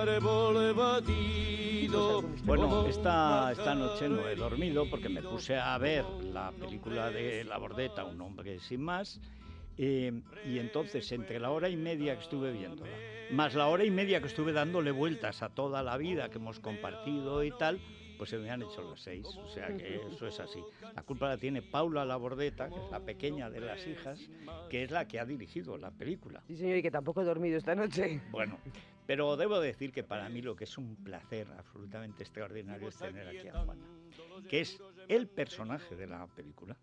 árbol batido. Bueno, esta noche no he dormido porque me puse a ver la película de La Bordeta, Un hombre sin más, y entonces entre la hora y media que estuve viéndola, más la hora y media que estuve dándole vueltas a toda la vida que hemos compartido y tal, pues se me han hecho las 6, o sea que eso es así. La culpa la tiene Paula La Bordeta, que es la pequeña de las hijas, que es la que ha dirigido la película. Sí, señor, y que tampoco he dormido esta noche. Bueno, pero debo decir que para mí lo que es un placer absolutamente extraordinario es tener aquí a Juana, que es el personaje de la película.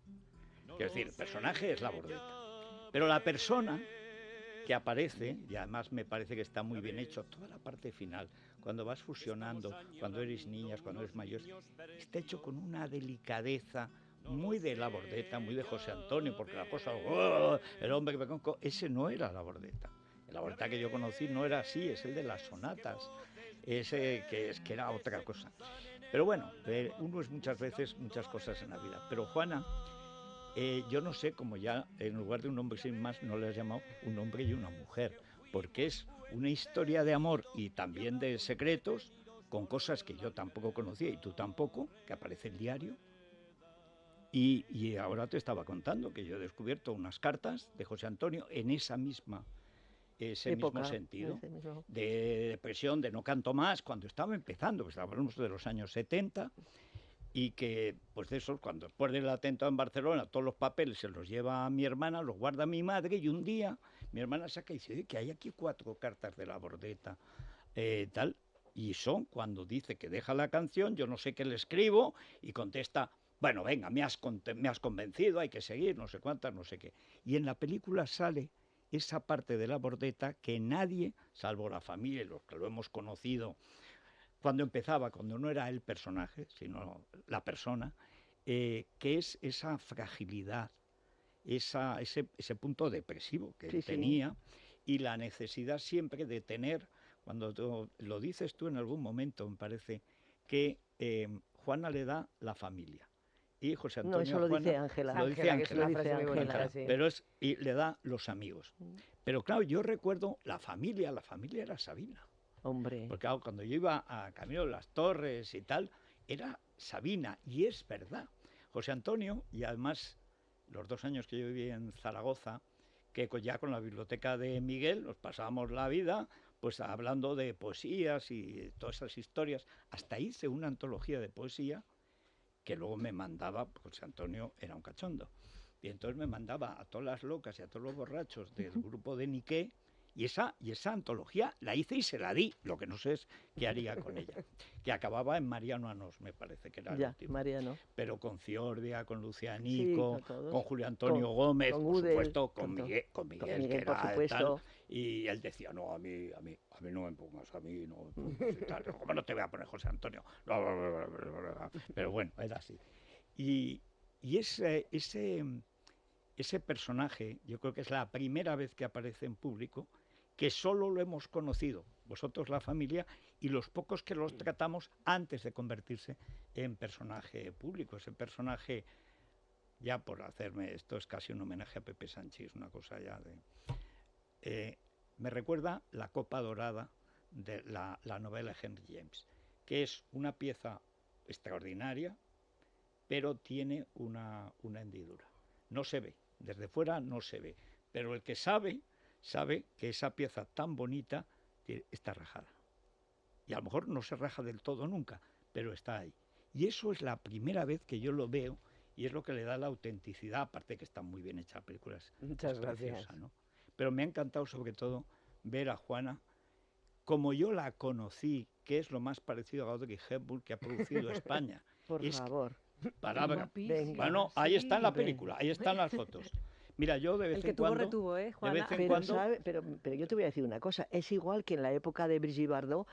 Quiero decir, el personaje es La Bordeta, pero la persona que aparece, y además me parece que está muy bien hecho, toda la parte final, cuando vas fusionando, cuando eres niñas, cuando eres mayor, está hecho con una delicadeza muy de La Bordeta, muy de José Antonio, porque la cosa, ¡oh!, el hombre que me conco, ese no era La Bordeta. La Bordeta que yo conocí no era así, es el de las sonatas, ese que era otra cosa. Pero bueno, uno es muchas veces muchas cosas en la vida, pero Juana... yo no sé cómo ya, en lugar de un hombre sin más, no le has llamado un hombre y una mujer, porque es una historia de amor y también de secretos, con cosas que yo tampoco conocía y tú tampoco, que aparece el diario. Y ahora te estaba contando que yo he descubierto unas cartas de José Antonio en ese mismo sentido, de depresión, de no canto más, cuando estaba empezando, pues hablamos de los años 70, y que, pues de eso, cuando después del atentado en Barcelona, todos los papeles se los lleva a mi hermana, los guarda mi madre, y un día mi hermana saca y dice, oye, que hay aquí 4 cartas de La Bordeta, tal, y son cuando dice que deja la canción, yo no sé qué le escribo, y contesta, bueno, venga, me has convencido, hay que seguir, no sé cuántas, no sé qué. Y en la película sale esa parte de La Bordeta que nadie, salvo la familia y los que lo hemos conocido, cuando empezaba, cuando no era el personaje, sino la persona, que es esa fragilidad, ese punto depresivo que él tenía, y la necesidad siempre de tener, cuando lo dices tú en algún momento, me parece, que Juana le da la familia. Y José Antonio no, eso lo Juana, dice Ángela. Lo dice Ángela, Sí. pero y le da los amigos. Pero claro, yo recuerdo la familia era Sabina. Hombre. Porque claro, cuando yo iba a Camino de las Torres y tal, era Sabina, y es verdad. José Antonio, y además los 2 años que yo viví en Zaragoza, que ya con la biblioteca de Miguel nos pasábamos la vida pues hablando de poesías y todas esas historias. Hasta hice una antología de poesía que luego me mandaba, José Antonio era un cachondo, y entonces me mandaba a todas las locas y a todos los borrachos del grupo de Niqué, y esa antología la hice y se la di, lo que no sé es qué haría con ella, que acababa en Mariano Anós, me parece que era el último. Mariano. Pero con Ciordia, con Lucianico, sí, con Julio Antonio Gómez, con por Udel, supuesto, con Miguel, que por era supuesto. tal, y él decía, no, a mí no me pongas, a mí no me pongas, y tal. ¿Cómo no te voy a poner José Antonio? Pero bueno, era así. Y ese personaje, yo creo que es la primera vez que aparece en público, que solo lo hemos conocido, vosotros la familia, y los pocos que los tratamos antes de convertirse en personaje público. Ese personaje, ya por hacerme, esto es casi un homenaje a Pepe Sánchez, una cosa ya de... me recuerda La Copa Dorada de la novela de Henry James, que es una pieza extraordinaria, pero tiene una hendidura. No se ve, desde fuera no se ve, pero el que sabe que esa pieza tan bonita está rajada. Y a lo mejor no se raja del todo nunca, pero está ahí. Y eso es la primera vez que yo lo veo, y es lo que le da la autenticidad, aparte que está muy bien hecha la película, Muchas gracias. Preciosa, ¿no? Pero me ha encantado sobre todo ver a Juana como yo la conocí, que es lo más parecido a Audrey Hepburn que ha producido España. Por favor. Palabra. Venga. Bueno, ahí está en la película, ahí están las fotos. Mira, yo de vez en cuando... El que tuvo retuvo, Juana. Pero yo te voy a decir una cosa, es igual que en la época de Brigitte Bardot,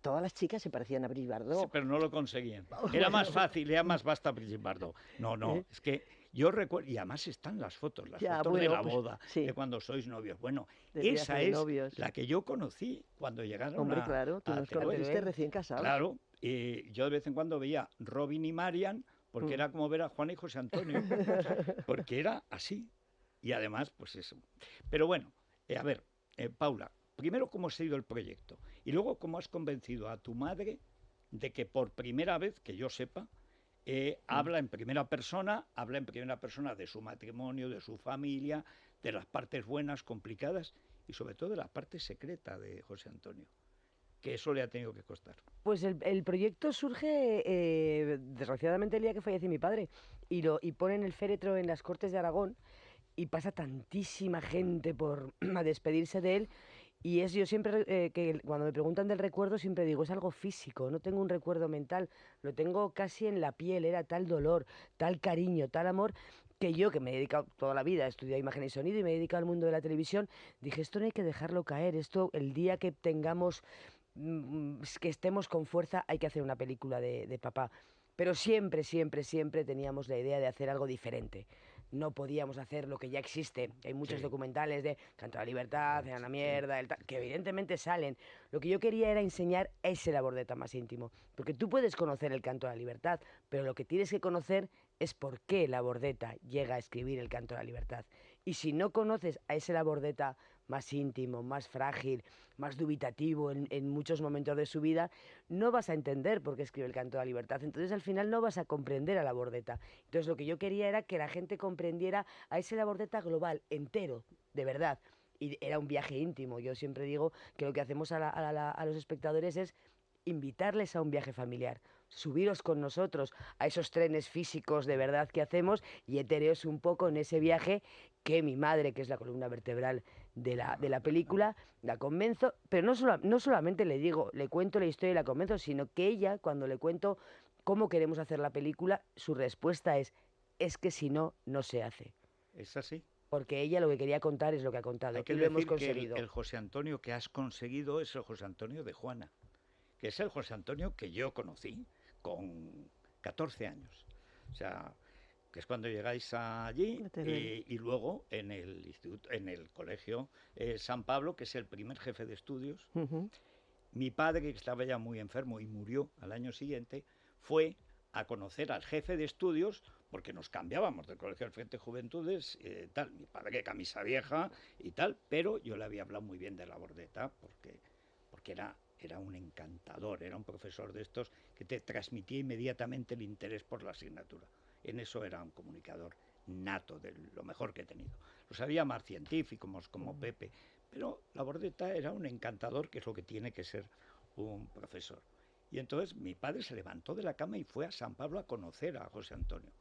todas las chicas se parecían a Brigitte Bardot. Sí, pero no lo conseguían. Era más fácil, era más basta Brigitte Bardot. No, es que yo recuerdo, y además están las fotos de la boda, de cuando sois novios. Bueno, esa es novios. La que yo conocí cuando llegaron Hombre, claro, tú nos conociste recién casados. Claro, y yo de vez en cuando veía Robin y Marian, porque era como ver a Juana y José Antonio, porque era así. Y además, pues eso. Pero bueno, a ver, Paula, primero cómo ha sido el proyecto y luego cómo has convencido a tu madre de que por primera vez, que yo sepa, habla en primera persona de su matrimonio, de su familia, de las partes buenas, complicadas y sobre todo de la parte secreta de José Antonio, que eso le ha tenido que costar. Pues el proyecto surge, desgraciadamente, el día que fallece mi padre, y ponen el féretro en las Cortes de Aragón, y pasa tantísima gente a despedirse de él, y yo siempre, que cuando me preguntan del recuerdo, siempre digo, es algo físico, no tengo un recuerdo mental, lo tengo casi en la piel, era tal dolor, tal cariño, tal amor, que yo, que me he dedicado toda la vida a estudiar imagen y sonido y me he dedicado al mundo de la televisión, dije, esto no hay que dejarlo caer, esto el día que tengamos, que estemos con fuerza, hay que hacer una película de papá. Pero siempre, siempre, siempre teníamos la idea de hacer algo diferente. No podíamos hacer lo que ya existe. Hay muchos documentales de Canto a la Libertad, Ana Mierda, que evidentemente salen. Lo que yo quería era enseñar ese Labordeta más íntimo. Porque tú puedes conocer el Canto a la Libertad, pero lo que tienes que conocer es por qué Labordeta llega a escribir el Canto a la Libertad. Y si no conoces a ese Labordeta más íntimo, más frágil, más dubitativo en muchos momentos de su vida, no vas a entender por qué escribe el Canto a la Libertad. Entonces al final no vas a comprender a Labordeta. Entonces lo que yo quería era que la gente comprendiera a ese Labordeta global, entero, de verdad. Y era un viaje íntimo. Yo siempre digo que lo que hacemos a los espectadores es invitarles a un viaje familiar, subiros con nosotros a esos trenes físicos de verdad que hacemos y etereos un poco en ese viaje que mi madre, que es la columna vertebral de la película, la convenzo, pero no solamente le digo, le cuento la historia y la convenzo, sino que ella, cuando le cuento cómo queremos hacer la película, su respuesta es que si no, no se hace. ¿Es así? Porque ella lo que quería contar es lo que ha contado. Hay que y lo decir hemos conseguido. que el José Antonio que has conseguido es el José Antonio de Juana, que es el José Antonio que yo conocí con 14 años. O sea, que es cuando llegáis allí y luego en el instituto, en el colegio San Pablo, que es el primer jefe de estudios. Mi padre, que estaba ya muy enfermo y murió al año siguiente, fue a conocer al jefe de estudios, porque nos cambiábamos del colegio al Frente Juventudes, tal. Mi padre, camisa vieja y tal, pero yo le había hablado muy bien de Labordeta, porque era un encantador, era un profesor de estos que te transmitía inmediatamente el interés por la asignatura. En eso era un comunicador nato, de lo mejor que he tenido. Los había más científicos como Pepe, pero Labordeta era un encantador, que es lo que tiene que ser un profesor. Y entonces mi padre se levantó de la cama y fue a San Pablo a conocer a José Antonio.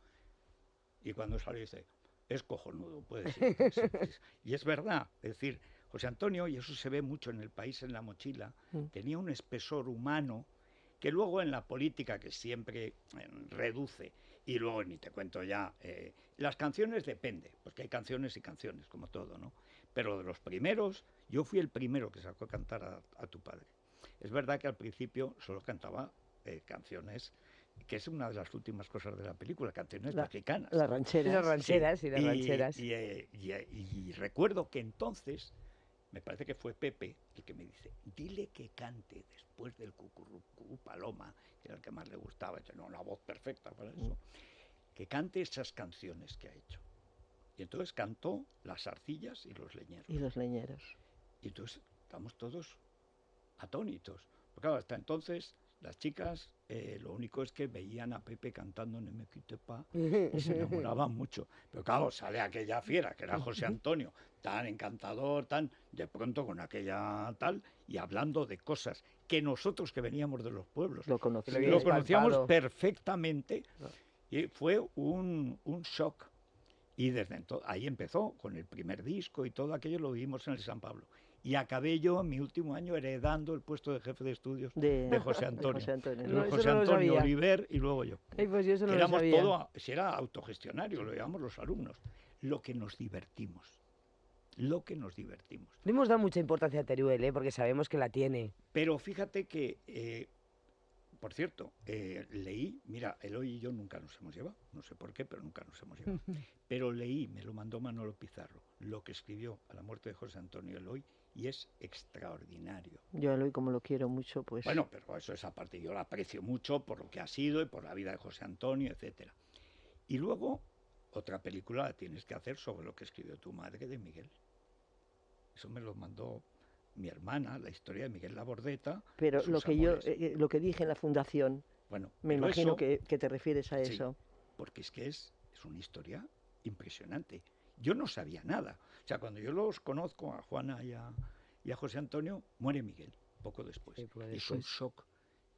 Y cuando salió dice, es cojonudo, puedes ir. Y es verdad, es decir, José Antonio, y eso se ve mucho en El País en la mochila, tenía un espesor humano que luego en la política, que siempre reduce, y luego ni te cuento ya, las canciones depende, porque hay canciones y canciones, como todo, ¿no? Pero de los primeros, yo fui el primero que sacó a cantar a tu padre. Es verdad que al principio solo cantaba canciones, que es una de las últimas cosas de la película, canciones mexicanas. Las rancheras. Las rancheras, sí. Y las rancheras. Y recuerdo que entonces, me parece que fue Pepe el que me dice, dile que cante después del Cucurrucú Paloma, que era el que más le gustaba, tenía una voz perfecta para eso, que cante esas canciones que ha hecho. Y entonces cantó Las arcillas y los leñeros. Y los leñeros. Y entonces estamos todos atónitos. Porque claro, hasta entonces las chicas lo único es que veían a Pepe cantando Ne me quitte pas y se enamoraban mucho. Pero claro, sale aquella fiera, que era José Antonio, tan encantador, tan de pronto con aquella tal, y hablando de cosas que nosotros que veníamos de los pueblos Lo conocíamos perfectamente, y fue un shock. Y desde entonces, ahí empezó, con el primer disco y todo aquello lo vimos en el San Pablo. Y acabé yo en mi último año heredando el puesto de jefe de estudios de José Antonio. José Antonio, No, José eso no lo Antonio sabía. Oliver y luego yo. Ay, pues yo eso no lo Éramos sabía. todo, si era autogestionario, lo llamamos los alumnos. Lo que nos divertimos. Lo que nos divertimos. No hemos dado mucha importancia a Teruel, porque sabemos que la tiene. Pero fíjate que, por cierto, leí, mira, Eloy y yo nunca nos hemos llevado, no sé por qué, pero nunca nos hemos llevado. Pero leí, me lo mandó Manolo Pizarro, lo que escribió a la muerte de José Antonio Eloy, y es extraordinario. Yo a Eloy, como lo quiero mucho, pues... Bueno, pero eso es aparte, yo lo aprecio mucho por lo que ha sido y por la vida de José Antonio, etcétera. Y luego, otra película la tienes que hacer sobre lo que escribió tu madre de Miguel. Eso me lo mandó mi hermana, la historia de Miguel Labordeta. Pero sus lo que yo, amores. lo que dije en la fundación, Bueno, me pero imagino eso, que te refieres a sí, eso. porque es que es una historia impresionante. Yo no sabía nada. O sea, cuando yo los conozco a Juana y a José Antonio, muere Miguel poco después. Sí, poco Es un después. shock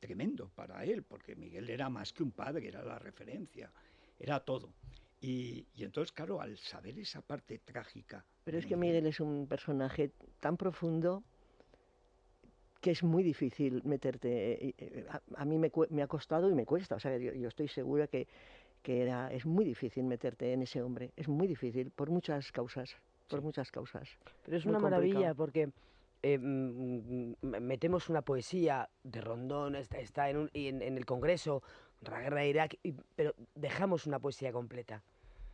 tremendo para él, porque Miguel era más que un padre, era la referencia, era todo. Y entonces, claro, al saber esa parte trágica Pero de es que Miguel es un personaje tan profundo que es muy difícil meterte. A mí me ha costado y me cuesta. O sea, yo estoy segura que es muy difícil meterte en ese hombre. Es muy difícil, por muchas causas. Por Sí. muchas causas. Pero es Muy una maravilla complicado. porque metemos una poesía de Rondón, está en el Congreso, la guerra de Irak, pero dejamos una poesía completa.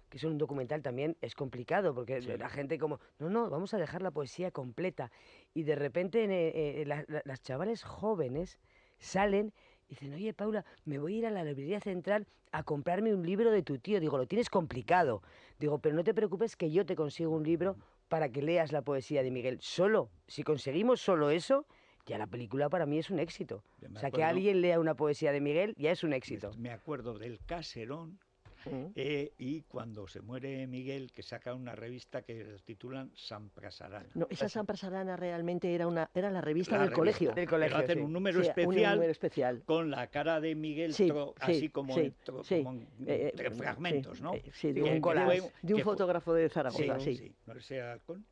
Que eso en un documental también es complicado, porque Sí. la gente como, no, vamos a dejar la poesía completa. Y de repente las chavales jóvenes salen y dicen, oye Paula, me voy a ir a la librería central a comprarme un libro de tu tío. Digo, lo tienes complicado. Digo, pero no te preocupes que yo te consigo un libro para que leas la poesía de Miguel. Si conseguimos solo eso, ya la película para mí es un éxito. Yo O me sea, que acuerdo- alguien lea una poesía de Miguel ya es un éxito. Me acuerdo del caserón. Mm. Y cuando se muere Miguel, que saca una revista que titulan San Prasarana. No, esa Sampra Sarana realmente era la revista La del revista. colegio. Del Pero colegio, hacen sí. un número Sí, un especial número especial. con la cara de Miguel Sí, así sí, como, sí, sí. como Bueno, fragmentos, sí, ¿no? sí, Sí, un collage. de un que fue- fotógrafo de Sí, Zaragoza, sí. sí, no sé si era Halcón.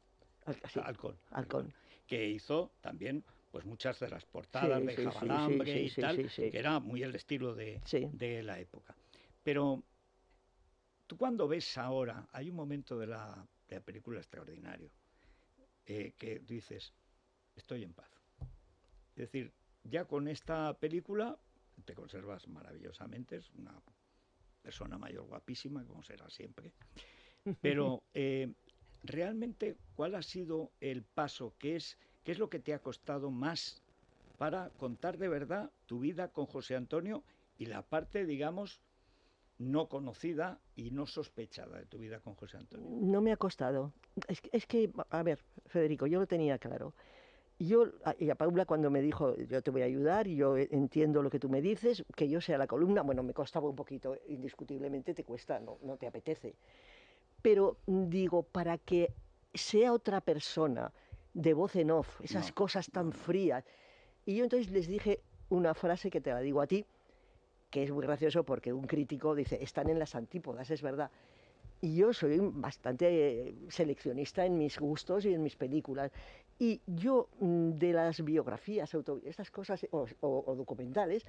Sí, Halcón, Halcón. que hizo también pues muchas de las portadas Sí, de sí, sí, Javalambre sí, y sí, tal, sí, sí. que era muy el estilo Sí. de la época. Pero tú cuando ves ahora, hay un momento de la película extraordinario, que dices, estoy en paz. Es decir, ya con esta película te conservas maravillosamente, es una persona mayor guapísima, como será siempre, pero realmente, ¿cuál ha sido el paso? ¿Qué es lo que te ha costado más para contar de verdad tu vida con José Antonio y la parte, digamos, no conocida y no sospechada de tu vida con José Antonio? No me ha costado. Es que, a ver, Federico, yo lo tenía claro. Y a Paula cuando me dijo, yo te voy a ayudar, y yo entiendo lo que tú me dices, que yo sea la columna, bueno, me costaba un poquito, indiscutiblemente te cuesta, no te apetece. Pero digo, para que sea otra persona de voz en off, esas No, cosas tan no. frías. Y yo entonces les dije una frase que te la digo a ti, que es muy gracioso porque un crítico dice, están en las antípodas, es verdad. Y yo soy bastante seleccionista en mis gustos y en mis películas. Y yo de las biografías, estas cosas o documentales,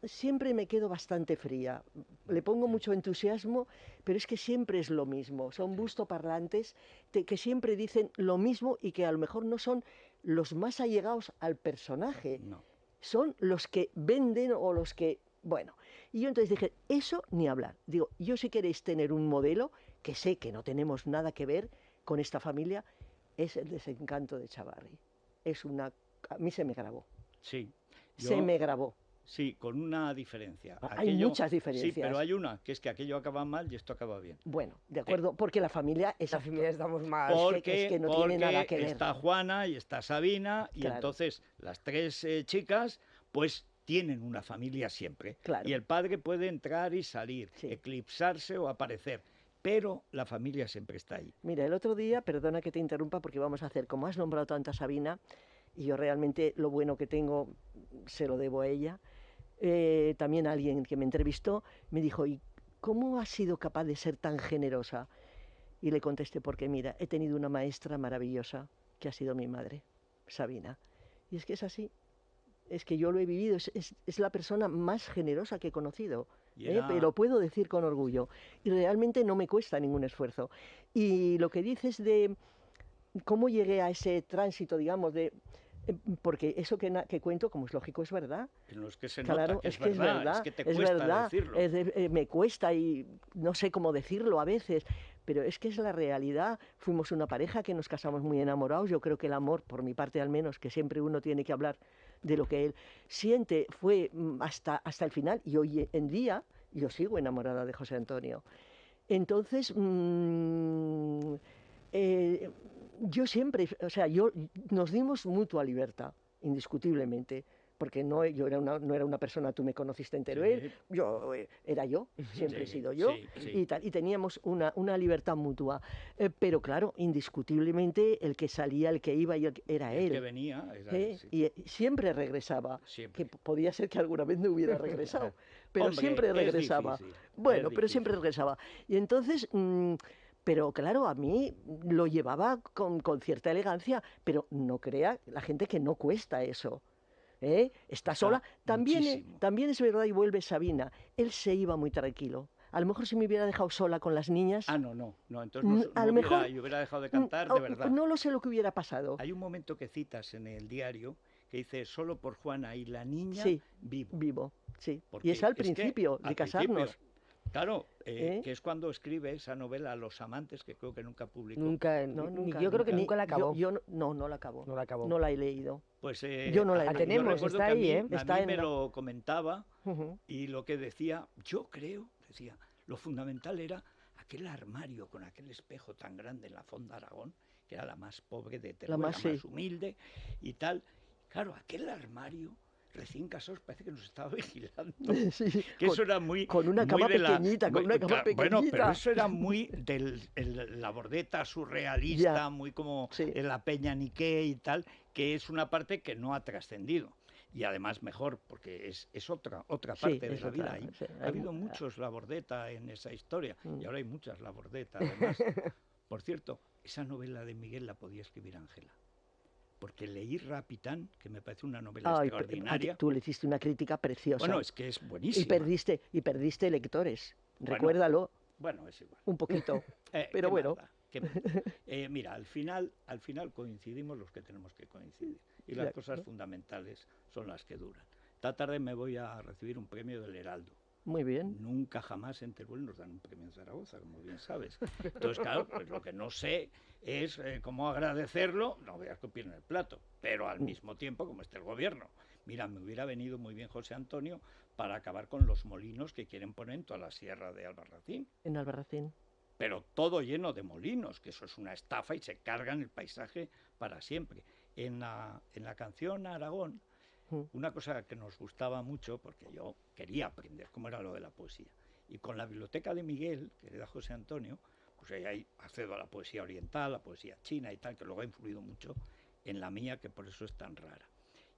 siempre me quedo bastante fría. Le pongo mucho entusiasmo, pero es que siempre es lo mismo. Son bustoparlantes que siempre dicen lo mismo y que a lo mejor no son los más allegados al personaje. No. Son los que venden o los que... Bueno, y yo entonces dije, eso ni hablar. Digo, yo si queréis tener un modelo, que sé que no tenemos nada que ver con esta familia, es el desencanto de Chavarri. A mí se me grabó. Sí. Se me grabó. Sí, con una diferencia. Hay muchas diferencias. Sí, pero hay una, que es que aquello acaba mal y esto acaba bien. Bueno, de acuerdo, porque la familia es... La familia estamos más... Porque, es que no tiene nada que ver. está Juana y está Sabina, y Claro. entonces las tres chicas, pues tienen una familia siempre. Claro. Y el padre puede entrar y salir, Sí. eclipsarse o aparecer, pero la familia siempre está ahí. Mira, el otro día, perdona que te interrumpa porque vamos a hacer, como has nombrado tanto a Sabina, y yo realmente lo bueno que tengo se lo debo a ella, también alguien que me entrevistó me dijo, ¿y cómo has sido capaz de ser tan generosa? Y le contesté, porque mira, he tenido una maestra maravillosa que ha sido mi madre, Sabina. Y es que es así, es que yo lo he vivido, es la persona más generosa que he conocido. Y era- Pero lo puedo decir con orgullo. Y realmente no me cuesta ningún esfuerzo. Y lo que dices de cómo llegué a ese tránsito, digamos, porque eso que cuento, como es lógico, es verdad. En los que se Claro, nota que es que es verdad, es que te es cuesta verdad, decirlo. me cuesta y no sé cómo decirlo a veces, pero es que es la realidad. Fuimos una pareja que nos casamos muy enamorados. Yo creo que el amor, por mi parte al menos, que siempre uno tiene que hablar de lo que él siente, fue hasta el final. Y hoy en día yo sigo enamorada de José Antonio. Entonces, yo siempre, o sea, nos dimos mutua libertad, indiscutiblemente, porque no, no era una persona, tú me conociste en Teruel, Sí. era yo, siempre he Sí, sido yo, sí. y tal, y teníamos una libertad mutua. Pero claro, indiscutiblemente el que salía, el que iba era El él. que venía era él, sí. Y siempre regresaba, Siempre. que podía ser que alguna vez no hubiera regresado, pero Hombre, siempre es regresaba. difícil, Bueno, es pero siempre difícil. regresaba. Y entonces, pero claro, a mí lo llevaba con cierta elegancia, pero no crea la gente que no cuesta eso. Está Cuesta sola. muchísimo. También es verdad, y vuelve Sabina, él se iba muy tranquilo. A lo mejor si me hubiera dejado sola con las niñas, Ah, no, entonces no, a no lo mejor yo hubiera dejado de cantar de verdad. no lo sé lo que hubiera pasado. Hay un momento que citas en el diario que dice, solo por Juana y la niña Sí, vivo. vivo, sí. Porque Y es al que principio al de casarnos. principio, claro, ¿Eh? que es cuando escribe esa novela Los amantes, que creo que nunca publicó. Nunca, No, nunca. yo creo que nunca. nunca la acabó. No la acabó. No la acabó. No la he leído. Pues Yo no la he yo leído. tenemos, recuerdo está que ahí, ¿eh? a Está mí en me la- lo comentaba Ujú. y lo que decía, yo creo, decía, lo fundamental era aquel armario con aquel espejo tan grande en la Fonda Aragón, que era la más pobre de Teruel, la más, más sí. humilde y tal. Claro, aquel armario, recién casados, parece que nos estaba vigilando. Sí, Que eso era muy... con una muy cama de la- pequeñita, con una cama Bueno, pero pequeñita. eso era muy de la bordeta surrealista, Ya, muy como sí. en la Peña Niqué y tal, que es una parte que no ha trascendido. Y además mejor, porque es otra Sí, parte de es la vida. otra, Ahí sí, ha habido muchos labordeta en esa historia, y ahora hay muchas labordeta además. Por cierto, esa novela de Miguel la podía escribir Ángela, porque leí Rapitán, que me parece una novela Ay, extraordinaria. tú le hiciste una crítica preciosa. Bueno, es que es y buenísima. perdiste lectores. Bueno, Recuérdalo Bueno, es igual. un poquito. Pero ¿qué bueno. más da? ¿Qué más da? Mira, al final coincidimos los que tenemos que coincidir. Y las Ya, cosas fundamentales son las que duran. Esta tarde me voy a recibir un premio del Heraldo. Muy bien. Nunca jamás en Teruel nos dan un premio en Zaragoza, como bien sabes. Entonces, claro, pues lo que no sé es cómo agradecerlo, no voy a escupir en el plato, pero al mismo tiempo, como está el gobierno. Mira, me hubiera venido muy bien José Antonio para acabar con los molinos que quieren poner en toda la sierra de Albarracín. En Albarracín. Pero todo lleno de molinos, que eso es una estafa y se cargan el paisaje para siempre. En la canción Aragón, una cosa que nos gustaba mucho, porque yo quería aprender cómo era lo de la poesía, y con la biblioteca de Miguel, que le da José Antonio, pues ahí accedo a la poesía oriental, la poesía china y tal, que luego ha influido mucho en la mía, que por eso es tan rara.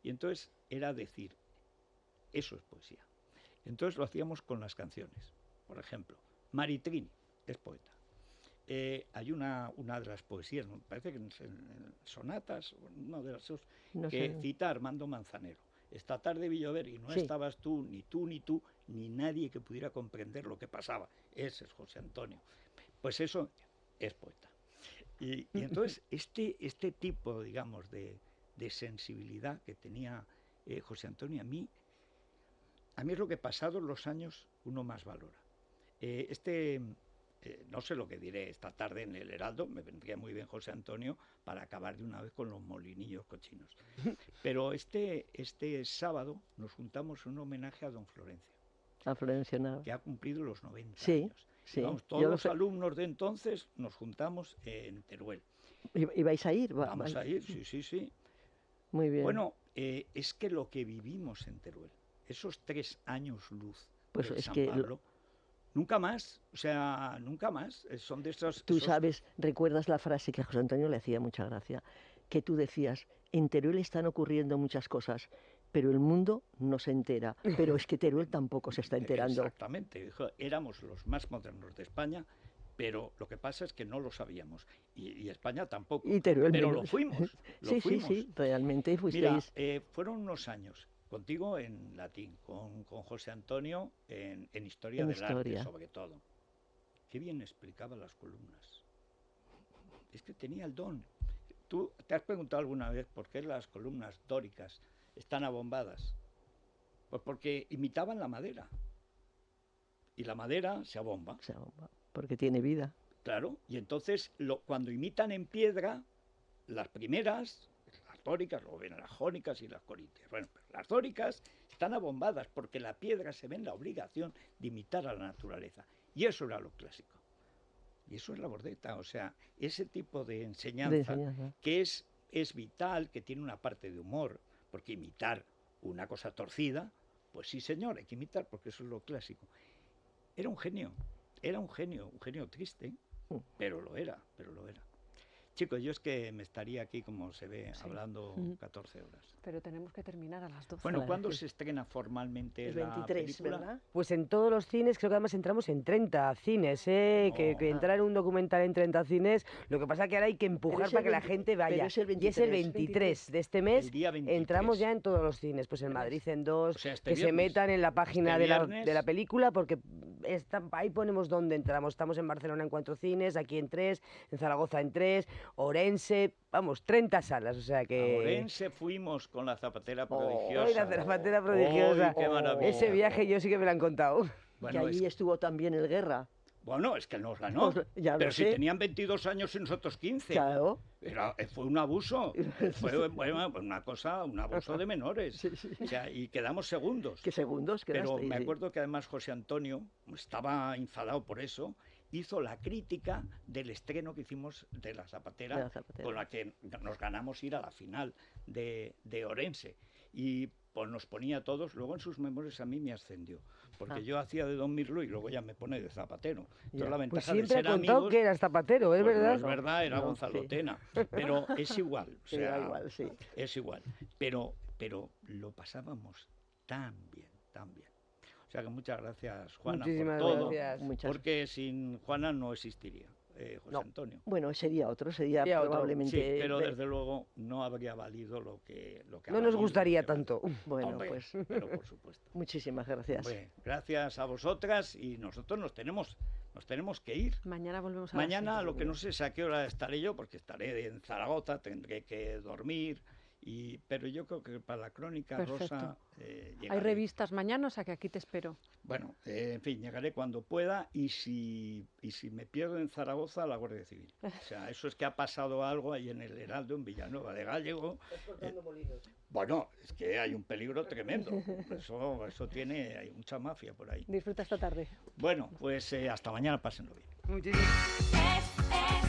Y entonces era decir, eso es poesía. Entonces lo hacíamos con las canciones. Por ejemplo, Maritrini es poeta. Hay una de las poesías, me parece que en sonatas, una de las dos, No que sé. cita a Armando Manzanero. Esta tarde vi llover y no Sí. estabas tú, ni nadie que pudiera comprender lo que pasaba. Ese es José Antonio. Pues eso es poeta. Y entonces este tipo, digamos, de sensibilidad que tenía José Antonio, a mí es lo que pasados los años uno más valora. No sé lo que diré esta tarde en el Heraldo, me vendría muy bien José Antonio para acabar de una vez con los molinillos cochinos. Pero este sábado nos juntamos en un homenaje a don Florencio, A Florencio Nava. que ha cumplido los 90 Sí, años. Y sí. vamos, Yo todos lo los sé. alumnos de entonces nos juntamos en Teruel. ¿Y vais a ir? Vamos a ir, sí. Muy bien. Bueno, es que lo que vivimos en Teruel, esos 3 años luz Pues del es San que Pablo, nunca más, o sea, nunca más. Son de esos... Tú sabes, recuerdas la frase que a José Antonio le hacía mucha gracia, que tú decías, en Teruel están ocurriendo muchas cosas, pero el mundo no se entera. Pero es que Teruel tampoco se está enterando. Exactamente, dijo, éramos los más modernos de España, pero lo que pasa es que no lo sabíamos. Y España tampoco. Y Teruel pero menos. lo fuimos. Sí, realmente Mira, fuisteis. fueron unos años contigo en latín, con José Antonio en historia En del historia. arte, sobre todo. Qué bien explicaba las columnas. Es que tenía el don. ¿Tú te has preguntado alguna vez por qué las columnas dóricas están abombadas? Pues porque imitaban la madera. Y la madera se abomba. O sea, porque tiene vida. Claro, y entonces cuando imitan en piedra, las primeras, las dóricas, luego vienen las jónicas y las corintias. Bueno, pero las dóricas están abombadas porque la piedra se ve en la obligación de imitar a la naturaleza. Y eso era lo clásico. Y eso es la bordeta, o sea, ese tipo de De enseñanza, enseñanza. que es vital, que tiene una parte de humor, porque imitar una cosa torcida, pues sí señor, hay que imitar, porque eso es lo clásico. Era un genio triste, pero lo era. Chicos, yo es que me estaría aquí, como se ve, Sí. hablando 14 horas. Pero tenemos que terminar a las 12. Bueno, Claro, ¿cuándo sí. se estrena formalmente El la 23, película? ¿verdad? Pues en todos los cines, creo que además entramos en 30 cines, ¿eh? Que Oh. entrar en un documental en 30 cines, lo que pasa que ahora hay que Pero empujar es para el que la 20 gente pero vaya. es el Y es el 23. 23 de este mes, El día 23. entramos ya en todos los cines, pues en ¿Ves? Madrid en dos, O sea, este que se viernes. metan en la página Este de viernes. la película, porque ahí ponemos dónde entramos. Estamos en Barcelona en 4 cines, aquí en 3, en Zaragoza en 3, Orense, vamos, 30 salas, o sea que... A Orense fuimos con la zapatera Oh, prodigiosa. ¡Ay, la zapatera prodigiosa! ¡Ay, qué maravilla! Ese viaje yo sí que me lo han contado. Bueno, que allí estuvo también el Guerra. bueno, es que nos ganó. Ya lo Pero si sé. tenían 22 años y nosotros 15. Claro. Fue un abuso. Fue bueno, una cosa, un abuso de menores. Sí, sí. O sea, y quedamos segundos. ¿Qué segundos Pero quedasteis? me Sí. acuerdo que además José Antonio estaba enfadado por eso. Hizo la crítica del estreno que hicimos de La Zapatera, De La Zapatera. con la que nos ganamos ir a la final de Orense. Y pues nos ponía a todos, luego en sus memorias a mí me ascendió, porque Ah. yo hacía de Don Mirlo y luego ya me pone de zapatero. Entonces Ya. la Pues ventaja de siempre ser ha contado amigos, que eras zapatero, ¿es pues no verdad? es verdad, era No, Gonzalo sí. Tena, pero es igual, o Sí, sea, da igual, sí. es igual. Pero lo pasábamos tan bien, tan bien. O sea que muchas gracias, Juana, Muchísimas por todo, gracias. Muchas. porque sin Juana no existiría José No. Antonio. Bueno, sería otro, sería Sería otro. probablemente... Sí, pero de- desde luego no habría valido lo que No ha nos valido, gustaría lo que vale. tanto. Bueno, Hombre, pues pero por supuesto. muchísimas gracias. Hombre, gracias a vosotras y nosotros nos tenemos que ir. Mañana volvemos a las Mañana 6. lo que no sé es a qué hora estaré yo, porque estaré en Zaragoza, tendré que dormir, pero yo creo que para la crónica Perfecto. rosa Hay llegaré. revistas mañana, o sea que aquí te espero. Bueno, en fin, llegaré cuando pueda y si me pierdo en Zaragoza, la Guardia Civil. O sea, eso es que ha pasado algo ahí en el Heraldo, en Villanueva de Gallego. Bueno, es que hay un peligro tremendo. Eso tiene, hay mucha mafia por ahí. Disfruta esta tarde. Bueno, pues hasta mañana, pásenlo bien. Muchísimas FM.